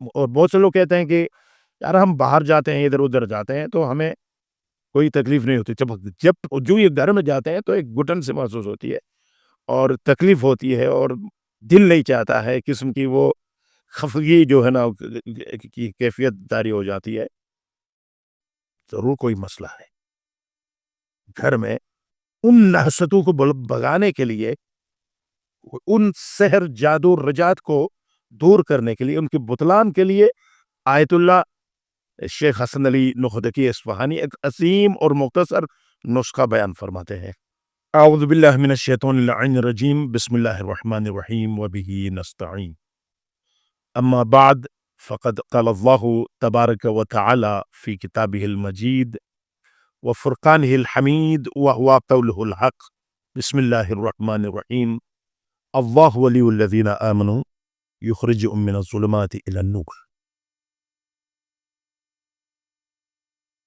اور بہت سے لوگ کہتے ہیں کہ یار ہم باہر جاتے ہیں ادھر ادھر جاتے ہیں تو ہمیں کوئی تکلیف نہیں ہوتی، جب جب جو یہ گھر میں جاتے ہیں تو ایک گھٹن سے محسوس ہوتی ہے اور تکلیف ہوتی ہے اور دل نہیں چاہتا ہے، قسم کی وہ خفگی جو ہے نا کی کیفیت داری ہو جاتی ہے۔ ضرور کوئی مسئلہ ہے گھر میں، ان نحستوں کو بگانے کے لیے، ان سحر جادو رجات کو دور کرنے کے لیے، ان کے بطلان کے لیے آیت اللہ شیخ حسن علی نخدکی اصفہانی ایک عظیم اور مختصر نسخہ بیان فرماتے ہیں۔ اعوذ باللہ من الشیطان اللعین الرجیم، بسم اللہ الرحمن الرحیم وبہ نستعین، اما بعد فقد قال اللہ تبارک و تعالی فی کتابہ المجید وفرقانہ الحمید وہو قولہ الحق، بسم اللہ الرحمن الرحیم، اللہ ولی الذین آمنوا یخرجهم من الظلمات الی النور۔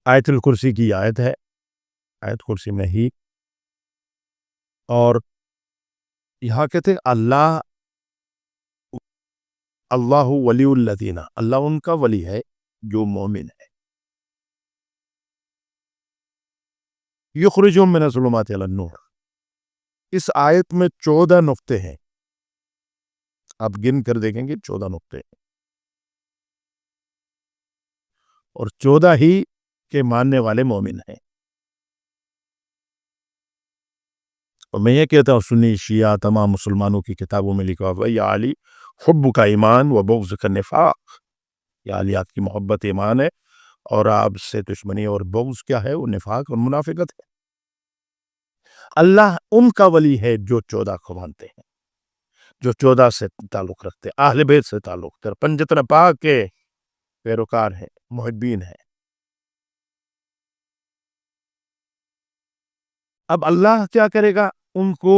آیت الکرسی کی آیت ہے، آیت کرسی میں ہی، اور یہاں کہتے ہیں اللہ ولی الذین، اللہ ان کا ولی ہے جو مومن ہے، یخرجهم من الظلمات الی النور۔ اس آیت میں 14 نقطے ہیں، آپ گن کر دیکھیں گے 14 نقطے ہیں، اور 14 ہی کے ماننے والے مومن ہیں۔ اور میں یہ کہتا ہوں سنی شیعہ تمام مسلمانوں کی کتابوں میں لکھا ہوا ہے یا علی حب کا ایمان و بغض کا نفاق، یا علی آپ کی محبت ایمان ہے اور آپ سے دشمنی اور بغض کیا ہے، وہ نفاق اور منافقت ہے۔ اللہ ان کا ولی ہے جو 14 کو مانتے ہیں، جو 14 سے تعلق رکھتے ہیں، اہل بیت سے تعلق رکھتے ہیں، پنجتن پاک کے پیروکار ہیں، محبین ہیں۔ اب اللہ کیا کرے گا؟ ان کو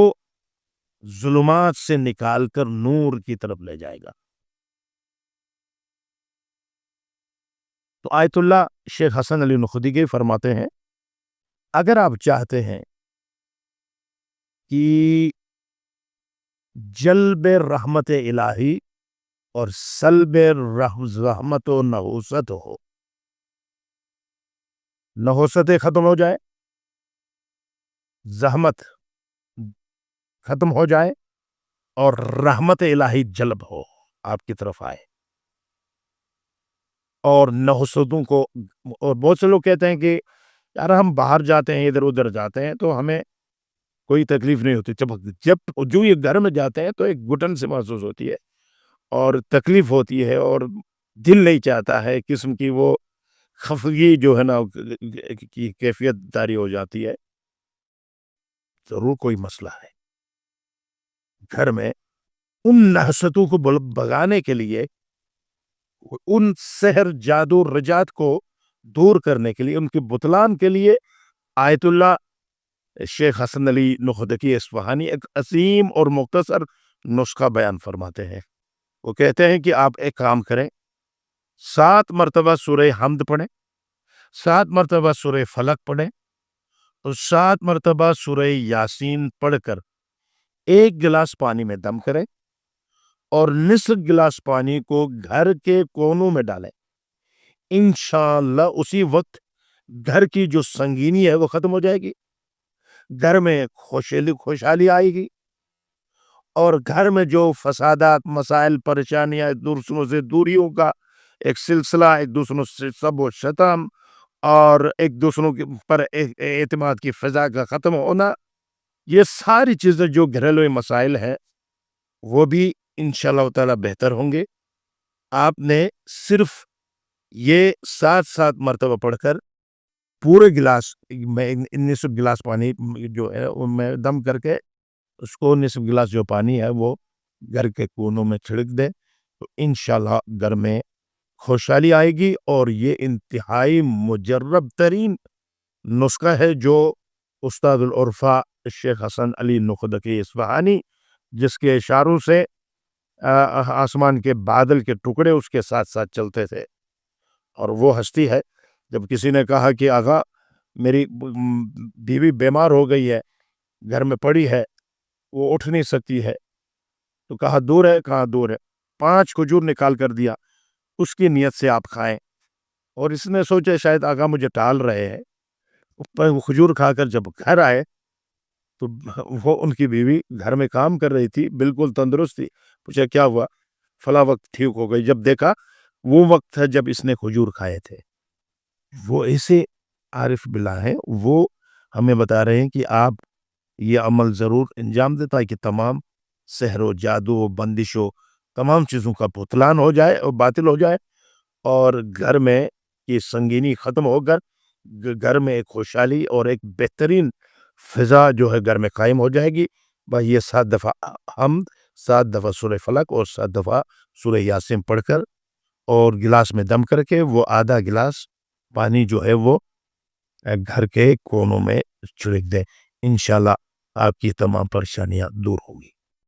ظلمات سے نکال کر نور کی طرف لے جائے گا۔ تو آیت اللہ شیخ حسن علی نخدکی فرماتے ہیں اگر آپ چاہتے ہیں کہ جلب رحمت الہی اور سلب رحمت و نحوست ہو، نحوست ختم ہو جائے، زحمت ختم ہو جائے، اور رحمت الہی جلب ہو، آپ کی طرف آئے، اور نحوستوں کو، اور بہت سے لوگ کہتے ہیں کہ یار ہم باہر جاتے ہیں ادھر ادھر جاتے ہیں تو ہمیں کوئی تکلیف نہیں ہوتی، جب جو یہ گھر میں جاتے ہیں تو ایک گھٹن سے محسوس ہوتی ہے اور تکلیف ہوتی ہے اور دل نہیں چاہتا ہے، قسم کی وہ خفگی جو ہے نا کی کیفیت داری ہو جاتی ہے۔ ضرور کوئی مسئلہ ہے گھر میں، ان نحستوں کو بگانے کے لیے، ان سحر جادو رجات کو دور کرنے کے لیے، ان کے بطلان کے لیے آیت اللہ شیخ حسن علی نخدکی اصفہانی ایک عظیم اور مختصر نسخہ بیان فرماتے ہیں۔ وہ کہتے ہیں کہ آپ ایک کام کریں، 7 مرتبہ سورہ حمد پڑھیں، 7 مرتبہ سورہ فلق پڑھیں، اور 7 مرتبہ سورہ یاسین پڑھ کر 1 گلاس پانی میں دم کریں اور نصف گلاس پانی کو گھر کے کونوں میں ڈالیں۔ انشاءاللہ اسی وقت گھر کی جو سنگینی ہے وہ ختم ہو جائے گی، گھر میں خوشحالی آئے گی، اور گھر میں جو فسادات، مسائل، پریشانیاں، ایک دوسروں سے دوریوں کا ایک سلسلہ، ایک دوسروں سے سب و شتم، اور ایک دوسروں پر اعتماد کی فضا کا ختم ہونا، یہ ساری چیزیں جو گھریلو مسائل ہیں وہ بھی انشاءاللہ تعالی بہتر ہوں گے۔ آپ نے صرف یہ 7 مرتبہ پڑھ کر پورے گلاس میں، نصف گلاس پانی جو ہے میں دم کر کے اس کو نصف گلاس جو پانی ہے وہ گھر کے کونوں میں چھڑک دے تو انشاءاللہ گھر میں خوشحالی آئے گی۔ اور یہ انتہائی مجرب ترین نسخہ ہے جو استاد العرفا شیخ حسن علی نخدکی اصفہانی، جس کے اشاروں سے آسمان کے بادل کے ٹکڑے اس کے ساتھ ساتھ چلتے تھے، اور وہ ہستی ہے جب کسی نے کہا کہ آقا میری بیوی بیمار ہو گئی ہے، گھر میں پڑی ہے، وہ اٹھ نہیں سکتی ہے، تو کہا دور ہے، کہاں دور ہے، 5 کھجور نکال کر دیا، اس کی نیت سے آپ کھائیں. اور اس نے سوچے شاید آقا مجھے ٹال رہے ہیں. پر وہ کھجور کھا کر جب گھر آئے تو وہ ان کی بیوی گھر میں کام کر رہی تھی, بالکل تندرست تھی. پوچھا کیا ہوا؟ فلاں وقت ٹھیک ہو گئی. جب دیکھا وہ وقت ہے جب اس نے کھجور کھائے تھے. وہ ایسے عارف باللہ ہیں, وہ ہمیں بتا رہے ہیں کہ آپ یہ عمل ضرور انجام دے تاکہ تمام سحر و جادو و بندش و تمام چیزوں کا بھتلان ہو جائے اور باطل ہو جائے, اور گھر میں یہ سنگینی ختم ہو کر گھر میں ایک خوشحالی اور ایک بہترین فضا جو ہے گھر میں قائم ہو جائے گی. بھائی یہ 7 دفعہ حمد, 7 دفعہ سورہ فلق اور 7 دفعہ سورہ یاسین پڑھ کر اور گلاس میں دم کر کے وہ آدھا گلاس پانی جو ہے وہ گھر کے کونوں میں چھڑک دیں. انشاءاللہ آپ کی تمام پریشانیاں دور ہوں گی.